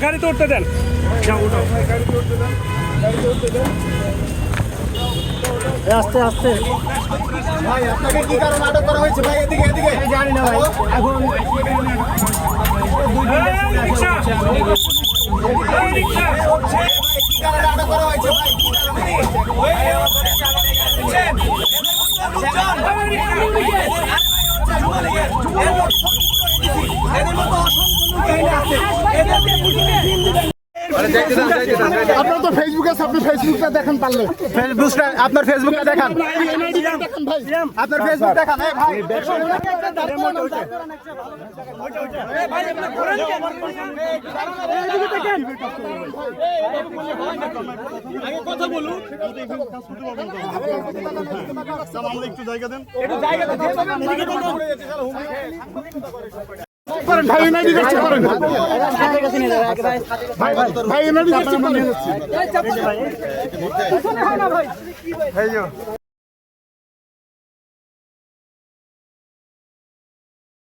গাড়িতে উঠতে দেন। আস্তে আস্তে ভাই, আপনাকে কি কারণে আটক করা হয়েছে ভাই? এদিকে এদিকে জানি না ভাই। এখন কি কারণে আটক করা হয়েছে ভাই? কি আপনার তো ফেসবুক আছে, আপনি ফেসবুকটা দেখেন পারলে। ফেসবুকটা আপনার ফেসবুকটা দেখান, আপনার ফেসবুক দেখান। ভাই কথা বলুন, আমরা একটু জায়গা দেন, করেন ভাই, এনআইডি দেখতে করেন ভাই, এনআইডি দেখতে করেন।